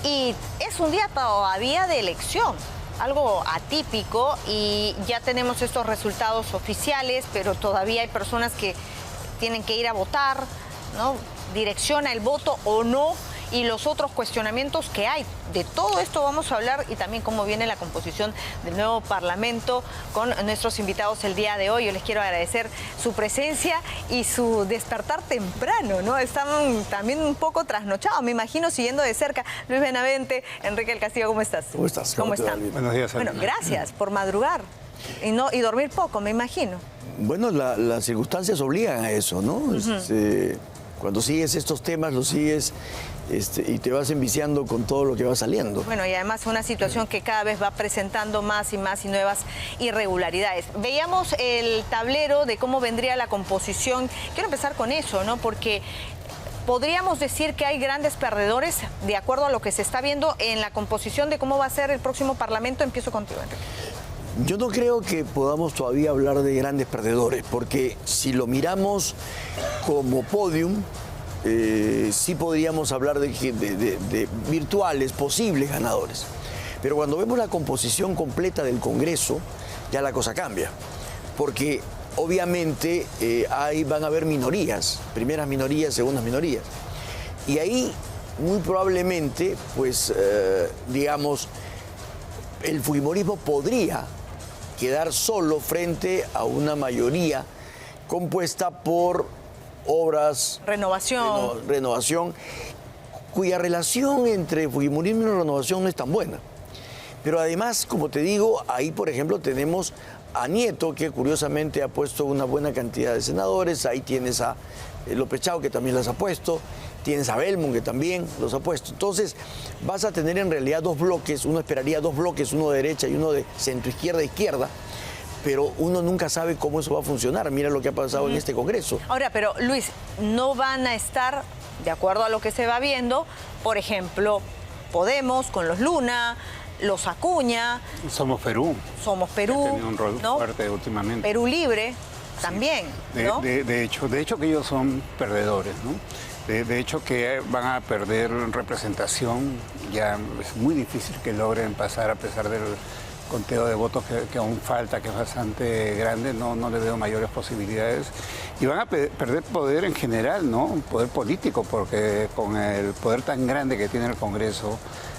Y es un día todavía de elección, algo atípico, y ya tenemos estos resultados oficiales, pero todavía hay personas que tienen que ir a votar, ¿no? Direcciona el voto o no, y los otros cuestionamientos que hay. De todo esto vamos a hablar, y también cómo viene la composición del nuevo Parlamento con nuestros invitados el día de hoy. Yo les quiero agradecer su presencia y su despertar temprano, ¿no? Están también un poco trasnochados, me imagino, siguiendo de cerca. Luis Benavente, Enrique del Castillo, ¿cómo estás? ¿Cómo estás? ¿Cómo están? Buenos días, Bueno, gracias por madrugar y dormir poco, me imagino. Bueno, las circunstancias obligan a eso, ¿no? Cuando sigues estos temas, los sigues y te vas enviciando con todo lo que va saliendo. Bueno, y además una situación que cada vez va presentando más y nuevas irregularidades. Veíamos el tablero de cómo vendría la composición. Quiero empezar con eso, ¿no? Porque podríamos decir que hay grandes perdedores de acuerdo a lo que se está viendo en la composición de cómo va a ser el próximo Parlamento. Empiezo contigo, Enrique. Yo no creo que podamos todavía hablar de grandes perdedores, porque si lo miramos como podium, sí podríamos hablar de virtuales, posibles ganadores. Pero cuando vemos la composición completa del Congreso, ya la cosa cambia. Porque obviamente ahí van a haber minorías, primeras minorías, segundas minorías. Y ahí muy probablemente, pues, digamos, el fujimorismo podría quedar solo frente a una mayoría compuesta por obras... Renovación, cuya relación entre fujimorismo y renovación no es tan buena. Pero además, como te digo, ahí, por ejemplo, tenemos a Nieto, que curiosamente ha puesto una buena cantidad de senadores. Ahí tienes a López Chao, que también las ha puesto. Tienes a Belmont, que también los ha puesto. Entonces, vas a tener en realidad dos bloques. Uno esperaría dos bloques, uno de derecha y uno de centro-izquierda-izquierda. Pero uno nunca sabe cómo eso va a funcionar. Mira lo que ha pasado en este Congreso. Ahora, pero Luis, no van a estar, de acuerdo a lo que se va viendo, por ejemplo, Podemos con los Luna, los Acuña. Somos Perú. Somos Perú. Ha tenido un rol fuerte últimamente. Perú Libre también, ¿no? De hecho que ellos son perdedores, ¿no? De hecho que van a perder representación. Ya es muy difícil que logren pasar, a pesar del conteo de votos que aún falta, que es bastante grande. No le veo mayores posibilidades. Y van a perder poder en general, ¿no? Poder político, porque con el poder tan grande que tiene el Congreso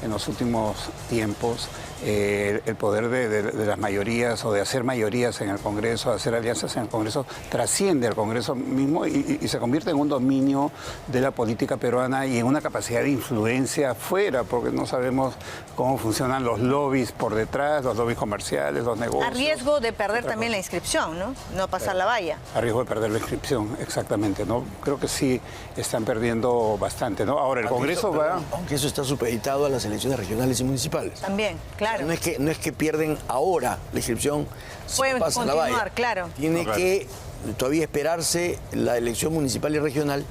en los últimos tiempos, el poder de las mayorías, o de hacer mayorías en el Congreso, hacer alianzas en el Congreso, trasciende al Congreso mismo y se convierte en un dominio de la política peruana y en una capacidad de influencia afuera, porque no sabemos cómo funcionan los lobbies por detrás, los lobbies comerciales, los negocios. A riesgo de perder también la inscripción, ¿no? No pasar la valla. A riesgo de perder la inscripción, exactamente, ¿no? Creo que sí están perdiendo bastante, ¿no? Ahora, el Congreso va... Aunque eso está supeditado a las elecciones regionales y municipales. También, claro. No es que pierden ahora la inscripción, pueden pasa la valla. Claro. Tiene que todavía esperarse la elección municipal y regional,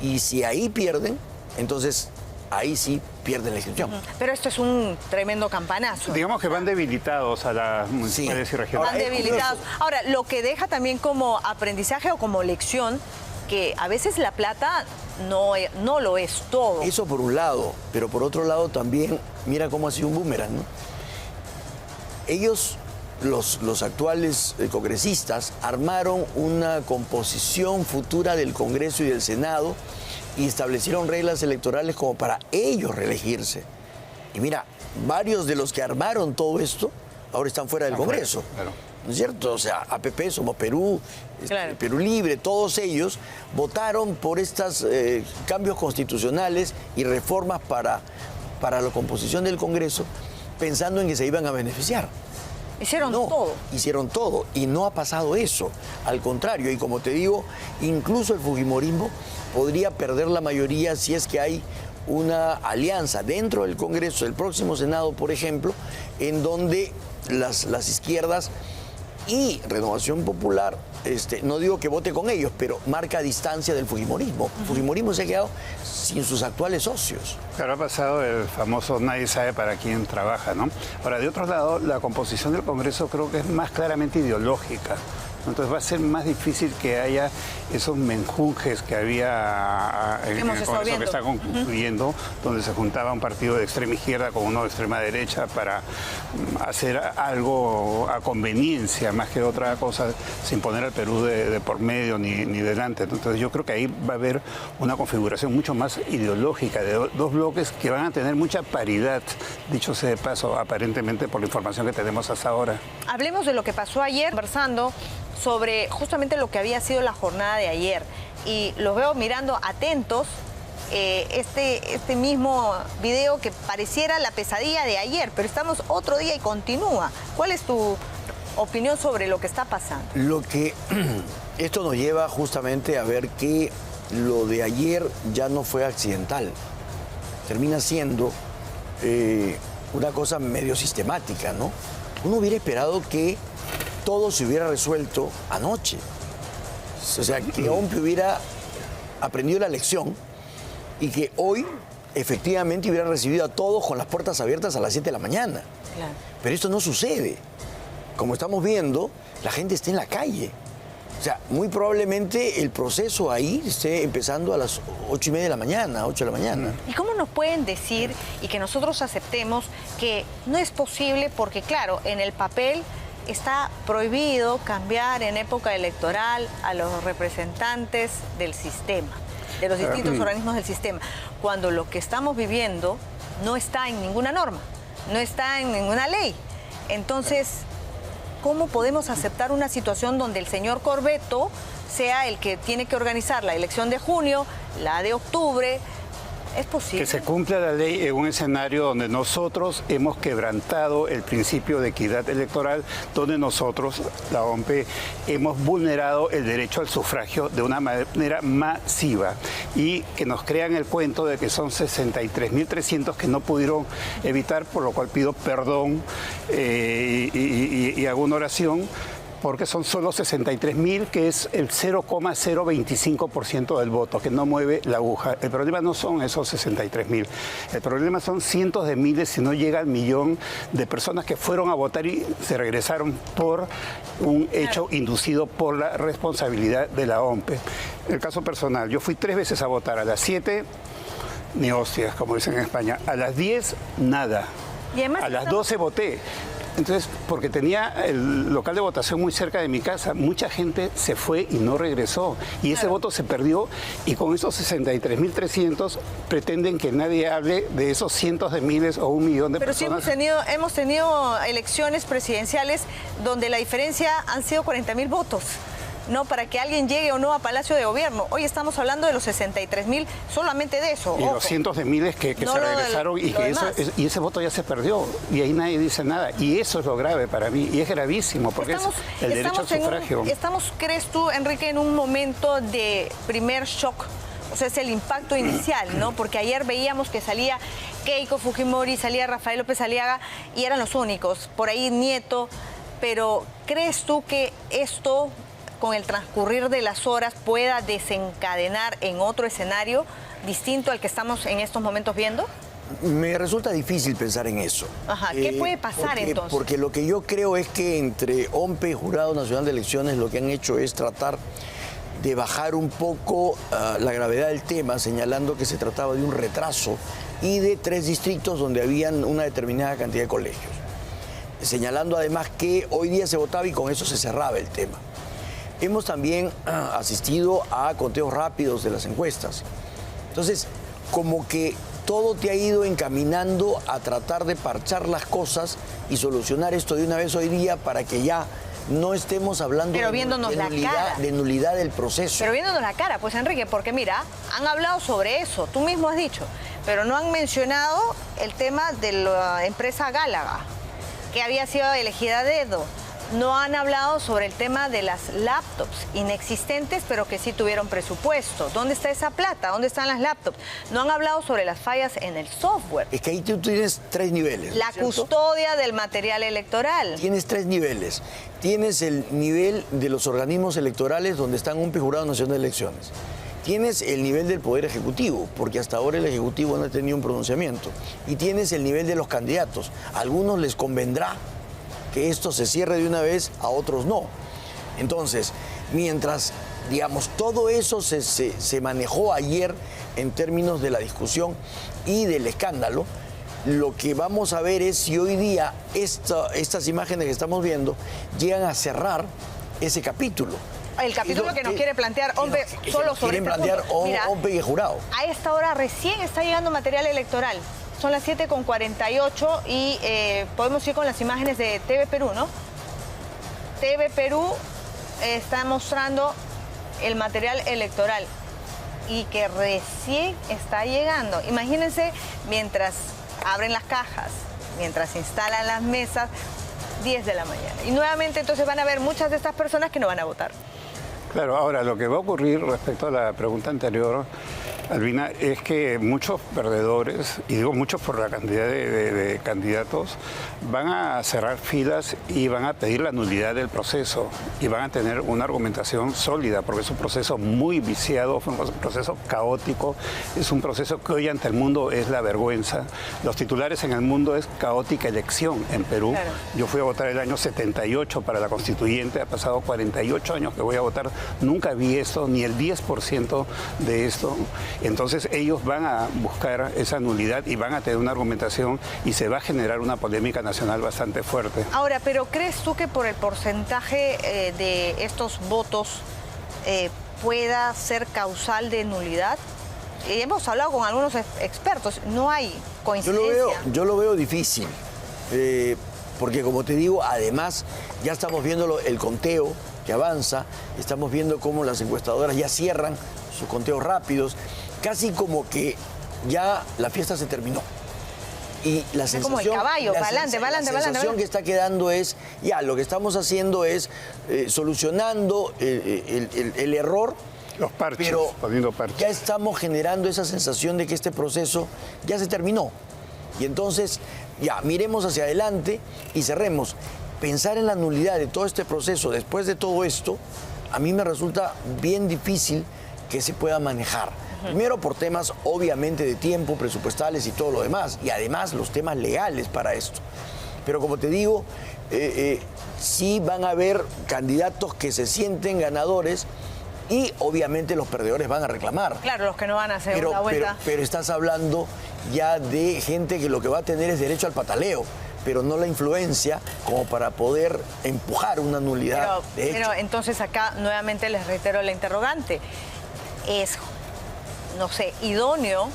y si ahí pierden, entonces ahí sí pierden la inscripción. Pero esto es un tremendo campanazo. Digamos que van debilitados a las municipales y regionales. Van debilitados. Ahora, lo que deja también como aprendizaje o como lección, que a veces la plata no lo es todo. Eso por un lado, pero por otro lado también, mira cómo ha sido un boomerang, ¿no? Ellos, los actuales congresistas, armaron una composición futura del Congreso y del Senado y establecieron reglas electorales como para ellos reelegirse. Y mira, varios de los que armaron todo esto ahora están fuera del Congreso. Claro. ¿No es cierto? O sea, APP, Somos Perú, claro, Perú Libre, todos ellos votaron por estos cambios constitucionales y reformas para la composición del Congreso, pensando en que se iban a beneficiar. Hicieron todo. Hicieron todo y no ha pasado eso. Al contrario, y como te digo, incluso el fujimorismo podría perder la mayoría si es que hay una alianza dentro del Congreso, del próximo Senado, por ejemplo, en donde las izquierdas y Renovación Popular, no digo que vote con ellos, pero marca distancia del fujimorismo. El fujimorismo se ha quedado sin sus actuales socios. Claro, ha pasado el famoso nadie sabe para quién trabaja, ¿no? Ahora, de otro lado, la composición del Congreso creo que es más claramente ideológica. Entonces va a ser más difícil que haya esos menjunjes que había en el Congreso que está concluyendo, donde se juntaba un partido de extrema izquierda con uno de extrema derecha para hacer algo a conveniencia más que otra cosa, sin poner al Perú de por medio ni delante. Entonces yo creo que ahí va a haber una configuración mucho más ideológica de dos bloques que van a tener mucha paridad, dicho sea de paso, aparentemente por la información que tenemos hasta ahora. Hablemos de lo que pasó ayer, conversando sobre justamente lo que había sido la jornada de ayer. Y los veo mirando atentos este mismo video que pareciera la pesadilla de ayer, pero estamos otro día y continúa. ¿Cuál es tu opinión sobre lo que está pasando? Esto nos lleva justamente a ver que lo de ayer ya no fue accidental. Termina siendo una cosa medio sistemática, ¿no? Uno hubiera esperado que todo se hubiera resuelto anoche. O sea, que OMPE hubiera aprendido la lección y que hoy efectivamente hubiera recibido a todos con las puertas abiertas a las 7 de la mañana. Claro. Pero esto no sucede. Como estamos viendo, la gente está en la calle. O sea, muy probablemente el proceso ahí esté empezando a las 8:30 de la mañana, 8 de la mañana. ¿Y cómo nos pueden decir y que nosotros aceptemos que no es posible? Porque claro, en el papel está prohibido cambiar en época electoral a los representantes del sistema, de los distintos organismos del sistema, cuando lo que estamos viviendo no está en ninguna norma, no está en ninguna ley. Entonces, ¿cómo podemos aceptar una situación donde el señor Corbeto sea el que tiene que organizar la elección de junio, la de octubre? ¿Es posible? Que se cumpla la ley en un escenario donde nosotros hemos quebrantado el principio de equidad electoral, donde nosotros, la OMPE, hemos vulnerado el derecho al sufragio de una manera masiva y que nos crean el cuento de que son 63.300 que no pudieron evitar, por lo cual pido perdón y hago una oración, porque son solo 63.000, que es el 0,025% del voto, que no mueve la aguja. El problema no son esos 63.000, el problema son cientos de miles, si no llega al millón, de personas que fueron a votar y se regresaron por un hecho inducido por la responsabilidad de la OMPE. El caso personal, yo fui 3 veces a votar, a las 7, ni hostias, como dicen en España, a las 10, nada, y además, a las 12 voté. Entonces, porque tenía el local de votación muy cerca de mi casa, mucha gente se fue y no regresó. Y ese voto se perdió y con esos 63.300 pretenden que nadie hable de esos cientos de miles o 1 millón de personas. Pero sí hemos tenido elecciones presidenciales donde la diferencia han sido 40.000 votos. No, para que alguien llegue o no a Palacio de Gobierno. Hoy estamos hablando de los 63.000, solamente de eso. Y los cientos de miles que se regresaron y ese voto ya se perdió. Y ahí nadie dice nada. Y eso es lo grave para mí. Y es gravísimo porque es el derecho al sufragio. ¿Crees tú, Enrique, en un momento de primer shock? O sea, es el impacto inicial, ¿no? Porque ayer veíamos que salía Keiko Fujimori, salía Rafael López Aliaga y eran los únicos. Por ahí Nieto. Pero ¿crees tú que esto, con el transcurrir de las horas, pueda desencadenar en otro escenario distinto al que estamos en estos momentos viendo? Me resulta difícil pensar en eso. Ajá, ¿qué puede pasar entonces? Porque lo que yo creo es que entre OMPE y Jurado Nacional de Elecciones lo que han hecho es tratar de bajar un poco la gravedad del tema, señalando que se trataba de un retraso y de 3 distritos donde habían una determinada cantidad de colegios. Señalando además que hoy día se votaba y con eso se cerraba el tema. Hemos también asistido a conteos rápidos de las encuestas. Entonces, como que todo te ha ido encaminando a tratar de parchar las cosas y solucionar esto de una vez hoy día para que ya no estemos hablando de nulidad del proceso. Pero viéndonos la cara, pues Enrique, porque mira, han hablado sobre eso, tú mismo has dicho, pero no han mencionado el tema de la empresa Gálaga, que había sido elegida a dedo. No han hablado sobre el tema de las laptops inexistentes, pero que sí tuvieron presupuesto. ¿Dónde está esa plata? ¿Dónde están las laptops? No han hablado sobre las fallas en el software. Es que ahí tú tienes 3 niveles. La custodia del material electoral. Tienes 3 niveles. Tienes el nivel de los organismos electorales donde están un Jurado Nacional de Elecciones. Tienes el nivel del Poder Ejecutivo, porque hasta ahora el Ejecutivo no ha tenido un pronunciamiento. Y tienes el nivel de los candidatos. A algunos les convendrá que esto se cierre de una vez, a otros no. Entonces, mientras, digamos, todo eso se manejó ayer en términos de la discusión y del escándalo, lo que vamos a ver es si hoy día estas imágenes que estamos viendo llegan a cerrar ese capítulo. El capítulo que nos quiere plantear Ompe solo sobre quieren plantear Ompe y el jurado. A esta hora recién está llegando material electoral. Son las 7:48 y podemos ir con las imágenes de TV Perú, ¿no? TV Perú está mostrando el material electoral y que recién está llegando. Imagínense, mientras abren las cajas, mientras instalan las mesas, 10 de la mañana. Y nuevamente entonces van a ver muchas de estas personas que no van a votar. Claro, ahora lo que va a ocurrir respecto a la pregunta anterior, Albina, es que muchos perdedores, y digo muchos por la cantidad de candidatos, van a cerrar filas y van a pedir la nulidad del proceso y van a tener una argumentación sólida, porque es un proceso muy viciado, fue un proceso caótico, es un proceso que hoy ante el mundo es la vergüenza. Los titulares en el mundo es caótica elección en Perú. Claro. Yo fui a votar el año 78 para la constituyente, ha pasado 48 años que voy a votar, nunca vi esto, ni el 10% de esto. Entonces ellos van a buscar esa nulidad y van a tener una argumentación y se va a generar una polémica nacional bastante fuerte. Ahora, pero ¿crees tú que por el porcentaje de estos votos pueda ser causal de nulidad? Hemos hablado con algunos expertos, no hay coincidencia. Yo lo veo difícil, porque como te digo, además ya estamos viendo el conteo que avanza, estamos viendo cómo las encuestadoras ya cierran sus conteos rápidos, casi como que ya la fiesta se terminó. Y la sensación, como el caballo, para adelante, para adelante. La sensación que está quedando es, ya, lo que estamos haciendo es solucionando el error. Los parches, pero poniendo parches. Ya estamos generando esa sensación de que este proceso ya se terminó. Y entonces, ya, miremos hacia adelante y cerremos. Pensar en la nulidad de todo este proceso después de todo esto, a mí me resulta bien difícil que se pueda manejar. Primero por temas obviamente de tiempo, presupuestales y todo lo demás, y además los temas legales para esto. Pero como te digo, sí van a haber candidatos que se sienten ganadores y obviamente los perdedores van a reclamar. Claro, los que no van a hacer una vuelta. Pero estás hablando ya de gente que lo que va a tener es derecho al pataleo, pero no la influencia como para poder empujar una nulidad de hecho. Pero entonces acá nuevamente les reitero la interrogante. Es, no sé, idóneo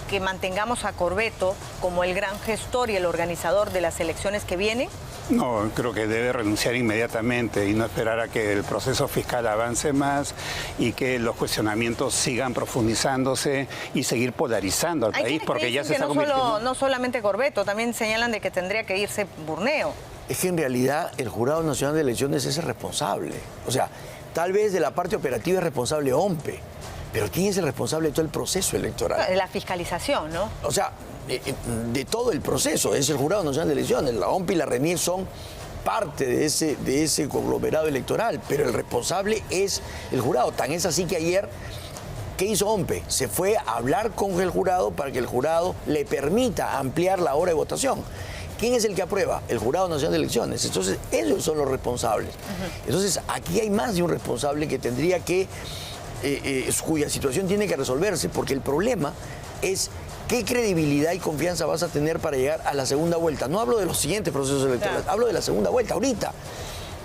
que mantengamos a Corvetto como el gran gestor y el organizador de las elecciones que vienen. No, creo que debe renunciar inmediatamente y no esperar a que el proceso fiscal avance más y que los cuestionamientos sigan profundizándose y seguir polarizando al país, porque ya se está convirtiendo... No solamente Corvetto, también señalan de que tendría que irse Burneo. Es que en realidad el Jurado Nacional de Elecciones es el responsable. O sea, tal vez de la parte operativa es responsable Ompe, pero ¿quién es el responsable de todo el proceso electoral? De la fiscalización, ¿no? O sea, de todo el proceso, es el Jurado Nacional de Elecciones. La OMP y la RENIEC son parte de ese conglomerado electoral, pero el responsable es el jurado. Tan es así que ayer, ¿qué hizo OMPE? Se fue a hablar con el jurado para que el jurado le permita ampliar la hora de votación. ¿Quién es el que aprueba? El Jurado Nacional de Elecciones. Entonces, ellos son los responsables. Entonces, aquí hay más de un responsable que tendría que, cuya situación tiene que resolverse, porque el problema es qué credibilidad y confianza vas a tener para llegar a la segunda vuelta. No hablo de los siguientes procesos electorales, hablo de la segunda vuelta, ahorita.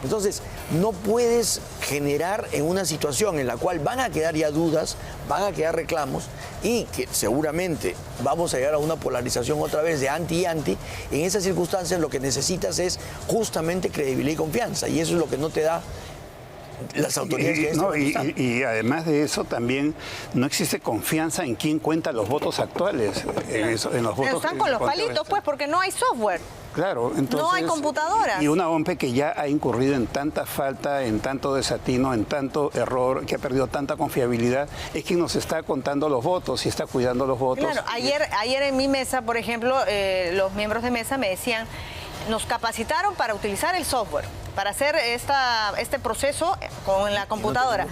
Entonces, no puedes generar en una situación en la cual van a quedar ya dudas, van a quedar reclamos y que seguramente vamos a llegar a una polarización otra vez de anti y anti. En esas circunstancias lo que necesitas es justamente credibilidad y confianza, y eso es lo que no te da las autoridades. Y además de eso también no existe confianza en quién cuenta los votos actuales. En los votos están con los palitos, pues, porque no hay software. Claro, entonces... No hay computadoras. Y una OMPE que ya ha incurrido en tanta falta, en tanto desatino, en tanto error, que ha perdido tanta confiabilidad, es quien nos está contando los votos y está cuidando los votos. Claro, ayer en mi mesa, por ejemplo, los miembros de mesa me decían, nos capacitaron para utilizar el software, para hacer este proceso con la computadora.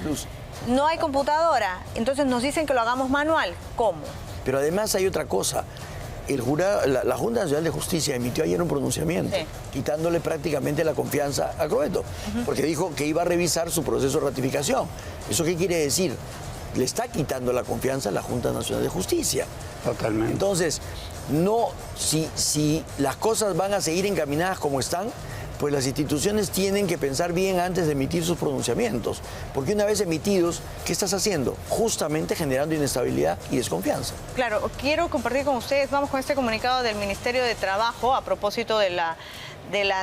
No hay computadora, entonces nos dicen que lo hagamos manual. ¿Cómo? Pero además hay otra cosa. la Junta Nacional de Justicia emitió ayer un pronunciamiento, sí, quitándole prácticamente la confianza a Croetto, porque dijo que iba a revisar su proceso de ratificación. ¿Eso qué quiere decir? Le está quitando la confianza a la Junta Nacional de Justicia. Totalmente. Entonces, no, si las cosas van a seguir encaminadas como están, pues las instituciones tienen que pensar bien antes de emitir sus pronunciamientos. Porque una vez emitidos, ¿qué estás haciendo? Justamente generando inestabilidad y desconfianza. Claro, quiero compartir con ustedes, vamos con este comunicado del Ministerio de Trabajo a propósito de la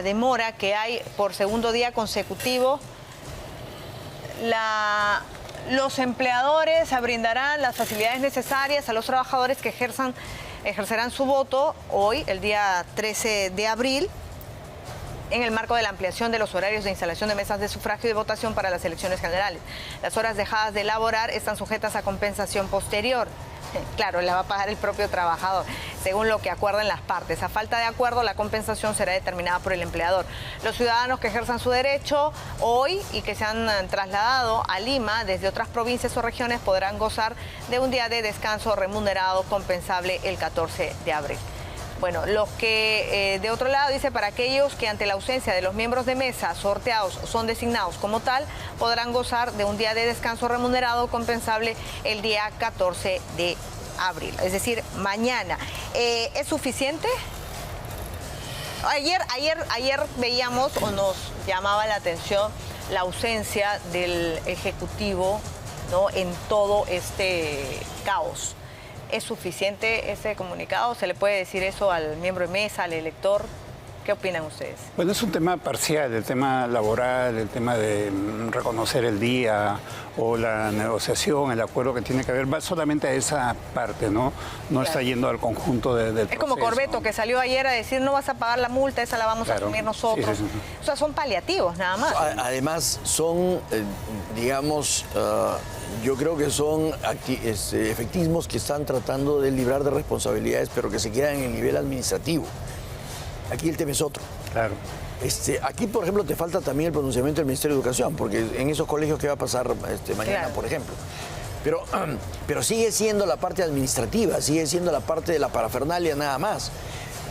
demora que hay por segundo día consecutivo. Los empleadores brindarán las facilidades necesarias a los trabajadores que ejercerán su voto hoy, el día 13 de abril, en el marco de la ampliación de los horarios de instalación de mesas de sufragio y de votación para las elecciones generales. Las horas dejadas de laborar están sujetas a compensación posterior. Claro, la va a pagar el propio trabajador, según lo que acuerden las partes. A falta de acuerdo, la compensación será determinada por el empleador. Los ciudadanos que ejerzan su derecho hoy y que se han trasladado a Lima desde otras provincias o regiones podrán gozar de un día de descanso remunerado compensable el 14 de abril. Bueno, los que de otro lado dice, para aquellos que ante la ausencia de los miembros de mesa sorteados son designados como tal, podrán gozar de un día de descanso remunerado compensable el día 14 de abril, es decir, mañana. ¿Es suficiente? Ayer veíamos o nos llamaba la atención la ausencia del Ejecutivo, ¿no?, en todo este caos. ¿Es suficiente ese comunicado? ¿Se le puede decir eso al miembro de mesa, al elector? ¿Qué opinan ustedes? Bueno, es un tema parcial, el tema laboral, el tema de reconocer el día o la negociación, el acuerdo que tiene que haber, va solamente a esa parte, ¿no? No claro, está yendo al conjunto del proceso. Es como Corbeto, que salió ayer a decir no vas a pagar la multa, esa la vamos a asumir nosotros. Sí, sí, sí. O sea, son paliativos nada más. Además, son, digamos, yo creo que son efectismos que están tratando de librar de responsabilidades, pero que se quedan en el nivel administrativo. Aquí el tema es otro. Claro. Aquí, por ejemplo, te falta también el pronunciamiento del Ministerio de Educación, porque en esos colegios, ¿qué va a pasar mañana, claro, por ejemplo? Pero sigue siendo la parte administrativa, sigue siendo la parte de la parafernalia nada más.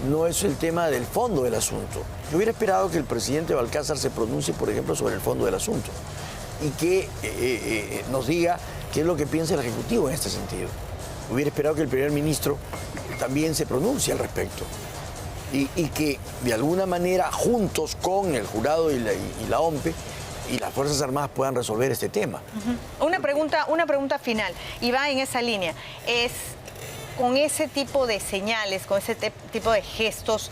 No es el tema del fondo del asunto. Yo hubiera esperado que el presidente Balcázar se pronuncie, por ejemplo, sobre el fondo del asunto y que nos diga qué es lo que piensa el Ejecutivo en este sentido. Hubiera esperado que el primer ministro también se pronuncie al respecto. Y que de alguna manera juntos con el jurado y la OMPE y las Fuerzas Armadas puedan resolver este tema. Una pregunta final, y va en esa línea. Es con ese tipo de señales, con ese tipo de gestos,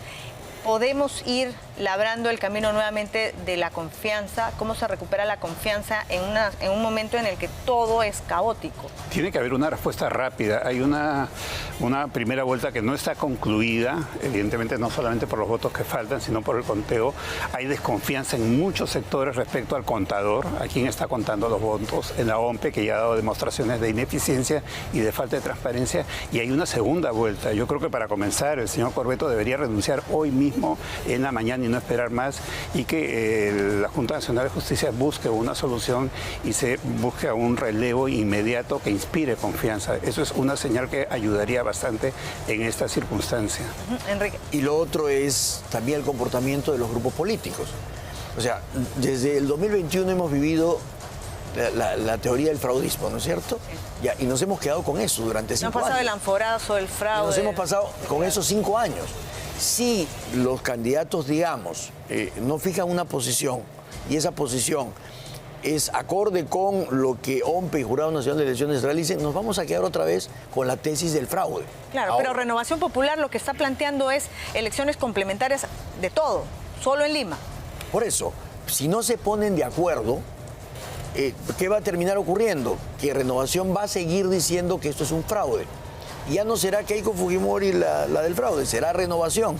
¿podemos ir labrando el camino nuevamente de la confianza? ¿Cómo se recupera la confianza en un momento en el que todo es caótico? Tiene que haber una respuesta rápida. Hay una primera vuelta que no está concluida, evidentemente no solamente por los votos que faltan, sino por el conteo. Hay desconfianza en muchos sectores respecto al contador, a quien está contando los votos, en la OMPE, que ya ha dado demostraciones de ineficiencia y de falta de transparencia. Y hay una segunda vuelta. Yo creo que para comenzar, el señor Corbeto debería renunciar hoy mismo en la mañana y no esperar más, y que la Junta Nacional de Justicia busque una solución y se busque un relevo inmediato que inspire confianza. Eso es una señal que ayudaría bastante en esta circunstancia. Enrique. Y lo otro es también el comportamiento de los grupos políticos. O sea, desde el 2021 hemos vivido la teoría del fraudismo, ¿no es cierto? Ya, y nos hemos quedado con eso durante 5 años. Nos ha pasado el anforazo, el fraude. Nos hemos pasado con esos 5 años. Si los candidatos, digamos, no fijan una posición y esa posición es acorde con lo que OMPE y Jurado Nacional de Elecciones realicen, nos vamos a quedar otra vez con la tesis del fraude. Claro, ahora, pero Renovación Popular lo que está planteando es elecciones complementarias de todo, solo en Lima. Por eso, si no se ponen de acuerdo, ¿qué va a terminar ocurriendo? Que Renovación va a seguir diciendo que esto es un fraude. Ya no será Keiko Fujimori la del fraude, será Renovación.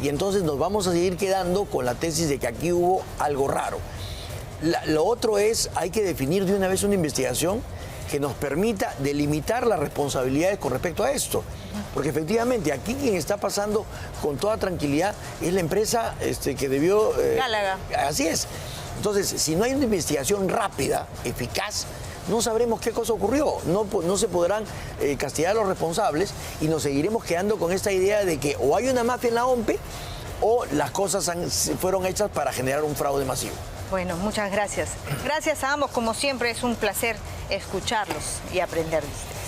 Y entonces nos vamos a seguir quedando con la tesis de que aquí hubo algo raro. Lo otro es, hay que definir de una vez una investigación que nos permita delimitar las responsabilidades con respecto a esto. Porque efectivamente aquí quien está pasando con toda tranquilidad es la empresa que debió... Gálaga. Así es. Entonces, si no hay una investigación rápida, eficaz, no sabremos qué cosa ocurrió, no se podrán castigar a los responsables y nos seguiremos quedando con esta idea de que o hay una mafia en la OMPE o las cosas fueron hechas para generar un fraude masivo. Bueno, muchas gracias. Gracias a ambos, como siempre, es un placer escucharlos y aprender de ustedes.